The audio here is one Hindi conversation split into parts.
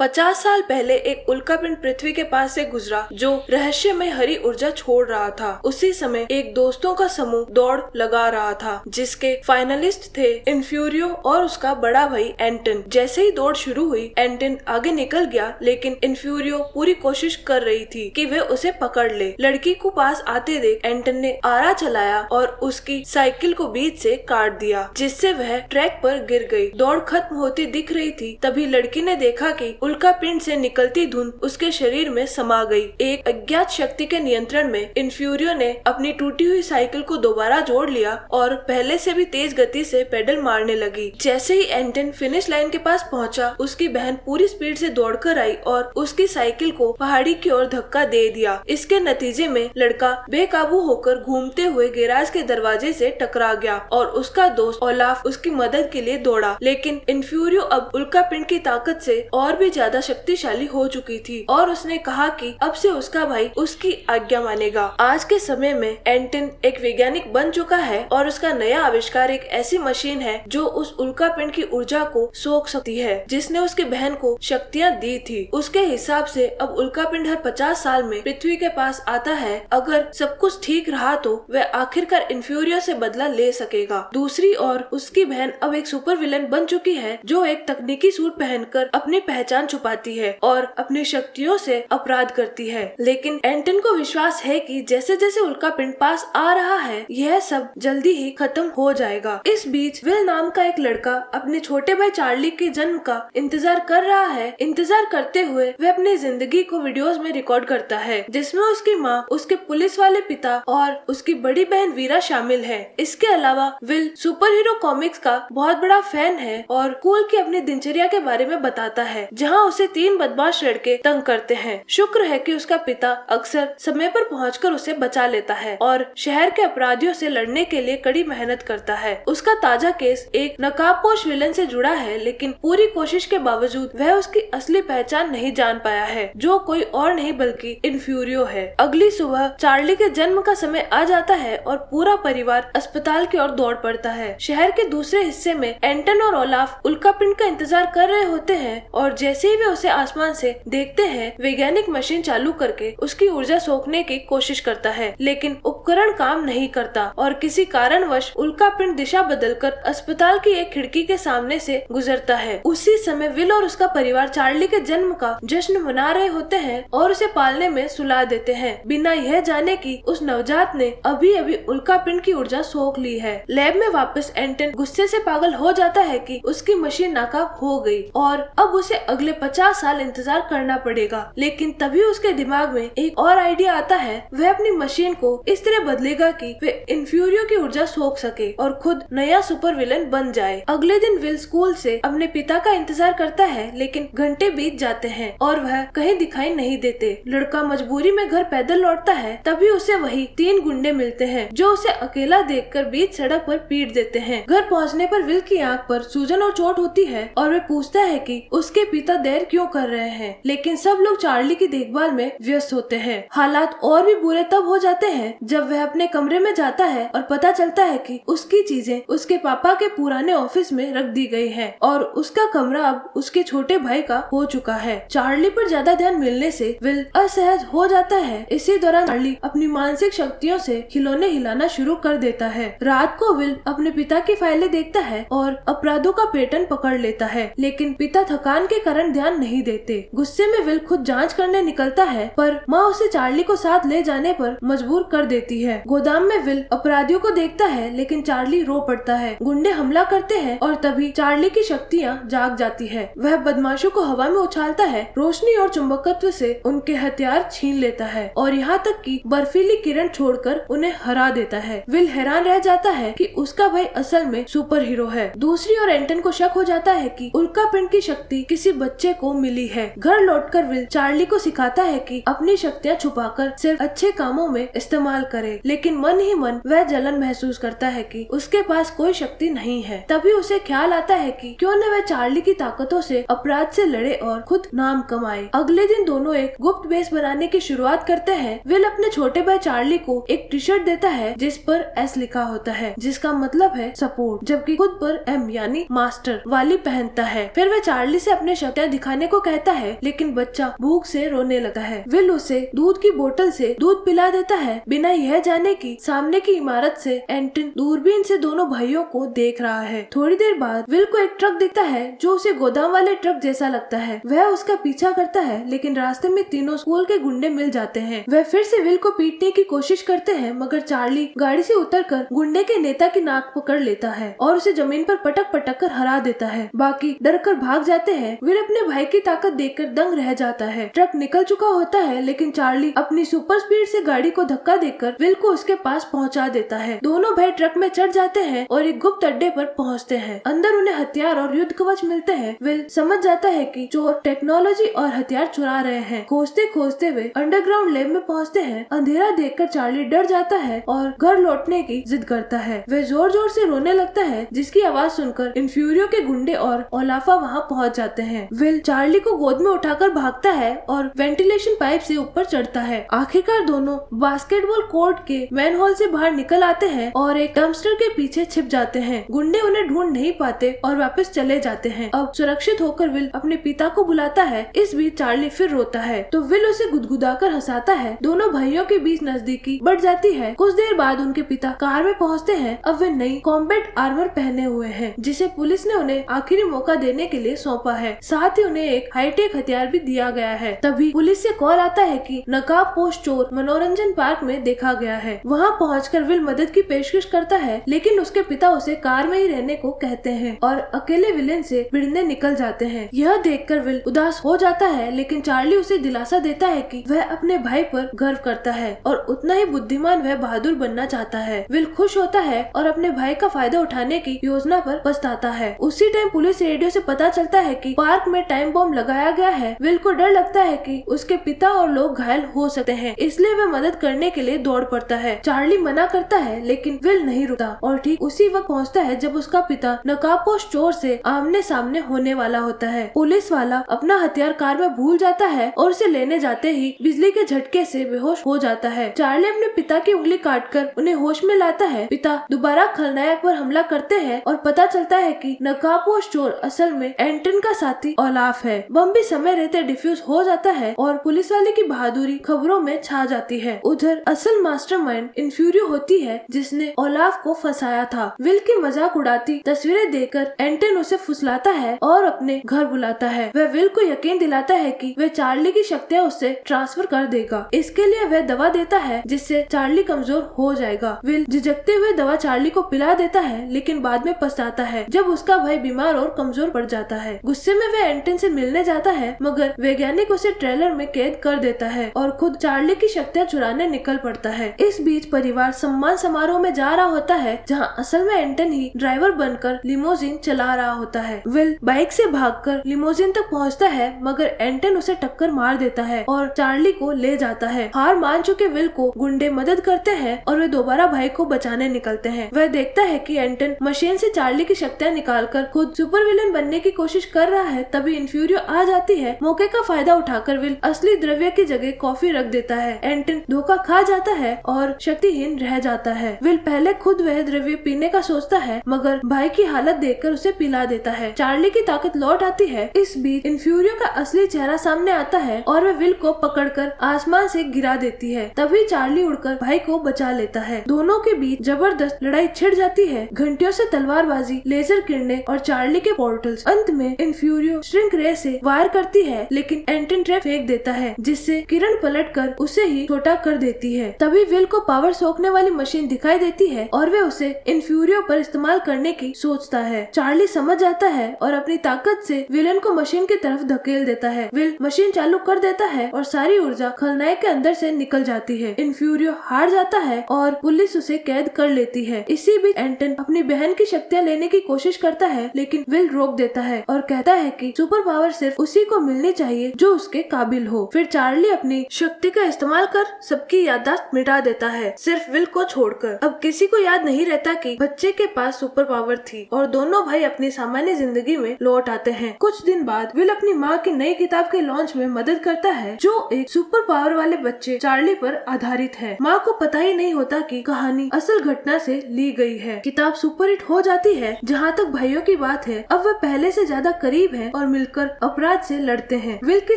50 साल पहले एक उल्कापिंड पृथ्वी के पास से गुजरा जो रहस्यमय हरी ऊर्जा छोड़ रहा था। उसी समय एक दोस्तों का समूह दौड़ लगा रहा था जिसके फाइनलिस्ट थे इन्फ्यूरियो और उसका बड़ा भाई एंटन। जैसे ही दौड़ शुरू हुई एंटन आगे निकल गया, लेकिन इन्फ्यूरियो पूरी कोशिश कर रही थी कि वे उसे पकड़ ले। लड़की को पास आते देख एंटन ने आरा चलाया और उसकी साइकिल को बीच से काट दिया, जिससे वह ट्रैक पर गिर गई। दौड़ खत्म होती दिख रही थी, तभी लड़की ने देखा कि उल्कापिंड से निकलती धुंध उसके शरीर में समा गई। एक अज्ञात शक्ति के नियंत्रण में इन्फ्यूरियो ने अपनी टूटी हुई साइकिल को दोबारा जोड़ लिया और पहले से भी तेज गति से पेडल मारने लगी। जैसे ही एंटन फिनिश लाइन के पास पहुंचा, उसकी बहन पूरी स्पीड से दौड़कर आई और उसकी साइकिल को पहाड़ी की ओर धक्का दे दिया। इसके नतीजे में लड़का बेकाबू होकर घूमते हुए गैराज के दरवाजे से टकरा गया और उसका दोस्त ओलाफ उसकी मदद के लिए दौड़ा। लेकिन इन्फ्यूरियो अब उल्कापिंड की ताकत से और भी ज्यादा शक्तिशाली हो चुकी थी और उसने कहा कि अब से उसका भाई उसकी आज्ञा मानेगा। आज के समय में एंटन एक वैज्ञानिक बन चुका है और उसका नया आविष्कार एक ऐसी मशीन है जो उस उल्कापिंड की ऊर्जा को सोख सकती है, जिसने उसकी बहन को शक्तियाँ दी थी। उसके हिसाब से अब उल्कापिंड हर 50 साल में पृथ्वी के पास आता है। अगर सब कुछ ठीक रहा तो वह आखिरकार इन्फ्यूरियो से बदला ले सकेगा। दूसरी ओर उसकी बहन अब एक सुपर विलन बन चुकी है जो एक तकनीकी सूट पहनकर अपनी पहचान छुपाती है और अपनी शक्तियों से अपराध करती है। लेकिन एंटन को विश्वास है कि जैसे जैसे उल्कापिंड पास आ रहा है, यह सब जल्दी ही खत्म हो जाएगा। इस बीच विल नाम का एक लड़का अपने छोटे भाई चार्ली के जन्म का इंतजार कर रहा है। इंतजार करते हुए वह अपनी जिंदगी को वीडियोस में रिकॉर्ड करता है, जिसमें उसकी माँ, उसके पुलिस वाले पिता और उसकी बड़ी बहन वीरा शामिल है। इसके अलावा विल सुपर हीरो कॉमिक्स का बहुत बड़ा फैन है और स्कूल की अपनी दिनचर्या के बारे में बताता है, जहाँ उसे 3 बदमाश लड़के तंग करते हैं। शुक्र है कि उसका पिता अक्सर समय पर पहुंचकर उसे बचा लेता है और शहर के अपराधियों से लड़ने के लिए कड़ी मेहनत करता है। उसका ताजा केस एक नकाबपोश विलन से जुड़ा है, लेकिन पूरी कोशिश के बावजूद वह उसकी असली पहचान नहीं जान पाया है, जो कोई और नहीं बल्कि इन्फ्यूरियो है। अगली सुबह चार्ली के जन्म का समय आ जाता है और पूरा परिवार अस्पताल की ओर दौड़ पड़ता है। शहर के दूसरे हिस्से में एंटन और ओलाफ उल्कापिंड का इंतजार कर रहे होते हैं और जैसे ही वे उसे आसमान से देखते हैं, वैज्ञानिक मशीन चालू करके उसकी ऊर्जा सोखने की कोशिश करता है, लेकिन उपकरण काम नहीं करता और किसी कारणवश उल्कापिंड दिशा बदलकर अस्पताल की एक खिड़की के सामने से गुजरता है। उसी समय विल और उसका परिवार चार्ली के जन्म का जश्न मना रहे होते हैं और उसे पालने में सुला देते हैं, बिना यह जाने कि उस नवजात ने अभी अभी उल्कापिंड की ऊर्जा सोख ली है। लैब में वापस एंटन गुस्से से पागल हो जाता है कि उसकी मशीन नाकाम हो गई और अब उसे अगले 50 साल इंतजार करना पड़ेगा। लेकिन तभी उसके दिमाग में एक और आइडिया आता है। वह अपनी मशीन को इस तरह बदलेगा कि वे इन्फ्यूरियो की ऊर्जा सोख सके और खुद नया सुपर विलन बन जाए। अगले दिन विल स्कूल से अपने पिता का इंतजार करता है, लेकिन घंटे बीत जाते हैं और वह कहीं दिखाई नहीं देते। लड़का मजबूरी में घर पैदल लौटता है, तभी उसे वही 3 गुंडे मिलते हैं जो उसे अकेला देखकर बीच सड़क पर पीट देते हैं। घर पहुंचने पर विल की आंख पर सूजन और चोट होती है और वह पूछता है कि उसके पिता देर क्यों कर रहे हैं, लेकिन सब लोग चार्ली की देखभाल में व्यस्त होते हैं। हालात और भी बुरे तब हो जाते हैं जब वह अपने कमरे में जाता है और पता चलता है कि उसकी चीजें उसके पापा के पुराने ऑफिस में रख दी गई है और उसका कमरा अब उसके छोटे भाई का हो चुका है। चार्ली पर ज्यादा ध्यान मिलने से विल असहज हो जाता है। इसी दौरान चार्ली अपनी मानसिक शक्तियों से खिलौने हिलाना शुरू कर देता है। रात को विल अपने पिता की फाइलें देखता है और अपराधों का पैटर्न पकड़ लेता है, लेकिन पिता थकान के कारण ध्यान नहीं देते। गुस्से में विल खुद जांच करने निकलता है, पर माँ उसे चार्ली को साथ ले जाने पर मजबूर कर देती है। गोदाम में विल अपराधियों को देखता है, लेकिन चार्ली रो पड़ता है। गुंडे हमला करते हैं और तभी चार्ली की शक्तियाँ जाग जाती है। वह बदमाशों को हवा में उछालता है, रोशनी और चुंबकत्व से उनके हथियार छीन लेता है और यहाँ तक कि बर्फीली किरण छोड़कर उन्हें हरा देता है। विल हैरान रह जाता है कि उसका भाई असल में सुपर हीरो है। दूसरी ओर एंटन को शक हो जाता है कि उल्कापिंड की शक्ति किसी बच्चे को मिली है। घर लौटकर विल चार्ली को सिखाता है कि अपनी शक्तियाँ छुपाकर सिर्फ अच्छे कामों में इस्तेमाल करे। करे, लेकिन मन ही मन वह जलन महसूस करता है कि उसके पास कोई शक्ति नहीं है। तभी उसे ख्याल आता है कि क्यों न वह चार्ली की ताकतों से अपराध से लड़े और खुद नाम कमाए। अगले दिन दोनों एक गुप्त बेस बनाने की शुरुआत करते हैं। विल अपने छोटे भाई चार्ली को एक टी शर्ट देता है जिस पर एस लिखा होता है, जिसका मतलब है सपोर्ट, जबकि खुद पर एम यानी मास्टर वाली पहनता है। फिर वह चार्ली से अपने शक्तियाँ दिखाने को कहता है, लेकिन बच्चा भूख से रोने लगता है। विल उसे दूध की बोतल से दूध पिला देता है, बिना यह जाने कि सामने की इमारत से एंटन दूरबीन से दोनों भाइयों को देख रहा है। थोड़ी देर बाद विल को एक ट्रक दिखता है जो उसे गोदाम वाले ट्रक जैसा लगता है। वह उसका पीछा करता है, लेकिन रास्ते में तीनों स्कूल के गुंडे मिल जाते हैं। वह फिर से विल को पीटने की कोशिश करते हैं, मगर चार्ली गाड़ी से उतरकर गुंडे के नेता की नाक पकड़ लेता है और उसे जमीन पर पटक पटक कर हरा देता है। बाकी डर कर भाग जाते हैं। विल अपने भाई की ताकत देखकर दंग रह जाता है। ट्रक निकल चुका होता है, लेकिन चार्ली अपनी सुपर स्पीड से गाड़ी को धक्का देकर विल को उसके पास पहुंचा देता है। दोनों भाई ट्रक में चढ़ जाते हैं और एक गुप्त अड्डे पर पहुंचते हैं। अंदर उन्हें हथियार और युद्ध कवच मिलते हैं। विल समझ जाता है कि चोर टेक्नोलॉजी और हथियार चुरा रहे हैं। खोजते खोजते वे अंडरग्राउंड लैब में पहुंचते हैं। अंधेरा देखकर चार्ली डर जाता है और घर लौटने की जिद करता है। वह जोर जोर से रोने लगता है, जिसकी आवाज सुनकर इन्फ्यूरियो के गुंडे और ओलाफा वहां पहुंच जाते हैं। विल चार्ली को गोद में उठाकर भागता है और वेंटिलेशन पाइप से ऊपर चढ़ता है। आखिरकार दोनों बास्केटबॉल कोर्ट के मैन होल से बाहर निकल आते हैं और एक डंपस्टर के पीछे छिप जाते हैं। गुंडे उन्हें ढूंढ नहीं पाते और वापस चले जाते हैं। अब सुरक्षित होकर विल अपने पिता को बुलाता है। इस बीच चार्ली फिर रोता है तो विल उसे गुदगुदाकर हंसाता है। दोनों भाइयों के बीच नजदीकी बढ़ जाती है। कुछ देर बाद उनके पिता कार में पहुंचते हैं। अब वे नई कॉम्बैट आर्मर पहने हुए हैं, जिसे पुलिस ने उन्हें आखिरी मौका देने के लिए सौंपा है। साथ ही उन्हें एक हाईटेक हथियार भी दिया गया है। तभी पुलिस से कॉल आता है कि नकाबपोश चोर मनोरंजन पार्क में देखा गया है। वहां पहुंचकर विल मदद की पेशकश करता है, लेकिन उसके पिता उसे कार में ही रहने को कहते हैं और अकेले विलेन से भिड़ने निकल जाते हैं। यह देखकर विल उदास हो जाता है, लेकिन चार्ली उसे दिलासा देता है कि वह अपने भाई पर गर्व करता है और उतना ही बुद्धिमान वह बहादुर बनना चाहता है। विल खुश होता है और अपने भाई का फायदा उठाने की योजना पर पछताता है। उसी टाइम पुलिस रेडियो से पता चलता है कि पार्क में टाइम बॉम्ब लगाया गया है। विल को डर लगता है कि उसके पिता और लोग घायल हो सकते हैं, इसलिए वह मदद करने के लिए दौड़ पड़ता है। चार्ली मना करता है, लेकिन विल नहीं रुकता और ठीक उसी वक्त पहुंचता है जब उसका पिता नकाबपोश चोर से आमने सामने होने वाला होता है। पुलिस वाला अपना हथियार कार में भूल जाता है और उसे लेने जाते ही बिजली के झटके से बेहोश हो जाता है। चार्ली अपने पिता की उंगली काटकर उन्हें होश में लाता है। पिता दोबारा खलनायक पर हमला करते हैं और पता चलता है कि नकाबपोश चोर असल में एंटन का साथी ओलाफ है। बम भी समय रहते डिफ्यूज हो जाता है और पुलिस वाले की बहादुरी खबरों में छा जाती है। उधर असल मास्टरमाइंड इन्फ्यूरियो होती है, जिसने ओलाफ को फंसाया था। विल की मजाक उड़ाती तस्वीरें देखकर एंटन उसे फुसलाता है और अपने घर बुलाता है। वह विल को यकीन दिलाता है कि वह चार्ली की शक्तियाँ उससे ट्रांसफर कर देगा। इसके लिए वह दवा देता है जिससे चार्ली कमजोर हो जाएगा। विल झिझकते हुए दवा चार्ली को पिला देता है, लेकिन बाद में पछताता है जब उसका भाई बीमार और कमजोर पड़ जाता है। गुस्से में वह एंटन से मिलने जाता है, मगर वैज्ञानिक उसे ट्रेलर में कैद कर देता है और खुद चार्ली की शक्तियाँ चुराने निकल पड़ता है। इस बीच परिवार सम्मान समारोह में जा रहा होता है, जहां असल में एंटन ही ड्राइवर बनकर लिमोजिन चला रहा होता है। विल बाइक से भागकर लिमोजिन तक पहुंचता है, मगर एंटन उसे टक्कर मार देता है और चार्ली को ले जाता है। हार मान चुके विल को गुंडे मदद करते हैं और वे दोबारा भाई को बचाने निकलते हैं। वह देखता है कि एंटन मशीन से चार्ली की शक्तियाँ निकालकर खुद सुपर विलेन बनने की कोशिश कर रहा है। तभी इन्फ्यूरियो आ जाती है। मौके का फायदा उठाकर विल असली द्रव्य की जगह कॉफी रख देता है। एंटन धोखा खा जाता है और शक्तिहीन रह जाता है। विल पहले खुद वह द्रव्य पीने का सोचता है, मगर भाई की हालत देखकर उसे पिला देता है। चार्ली की ताकत लौट आती है। इस बीच इन्फ्यूरियो का असली चेहरा सामने आता है और वह विल को पकड़कर आसमान से गिरा देती है। तभी चार्ली उड़कर भाई को बचा लेता है। दोनों के बीच जबरदस्त लड़ाई छिड़ जाती है। घंटियों से तलवारबाजी, लेजर किरणें और चार्ली के पोर्टल्स। अंत में इन्फ्यूरियो श्रिंक रे से वार करती है, लेकिन एंटन ट्रैप फेंक देता है, जिससे किरण पलटकर उसे ही छोटा कर देती है। तभी विल को पावर सोखने वाली मशीन दिखाई देती है और वे उसे इन्फ्यूरियो पर इस्तेमाल करने की सोचता है। चार्ली समझ जाता है और अपनी ताकत से विलन को मशीन की तरफ धकेल देता है। विल मशीन चालू कर देता है और सारी ऊर्जा खलनायक के अंदर से निकल जाती है। इन्फ्यूरियो हार जाता है और पुलिस उसे कैद कर लेती है। इसी बीच एंटन अपनी बहन की शक्तियाँ लेने की कोशिश करता है, लेकिन विल रोक देता है और कहता है कि सुपर पावर सिर्फ उसी को मिलनी चाहिए जो उसके काबिल हो। फिर चार्ली अपनी शक्ति का इस्तेमाल कर सबकी याददाश्त मिटा देता है, सिर्फ विल को छोड़कर। अब किसी को याद नहीं रहता कि बच्चे के पास सुपर पावर थी और दोनों भाई अपनी सामान्य जिंदगी में लौट आते हैं। कुछ दिन बाद विल अपनी माँ की नई किताब के लॉन्च में मदद करता है, जो एक सुपर पावर वाले बच्चे चार्ली पर आधारित है। माँ को पता ही नहीं होता कि कहानी असल घटना से ली गई है। किताब सुपरहिट हो जाती है। जहाँ तक भाइयों की बात है, अब वे पहले से ज्यादा करीब हैं और मिलकर अपराध से लड़ते हैं, विल की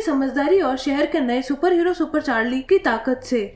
समझदारी और शहर के नए सुपर हीरो सुपर चार्ली की ताकत से।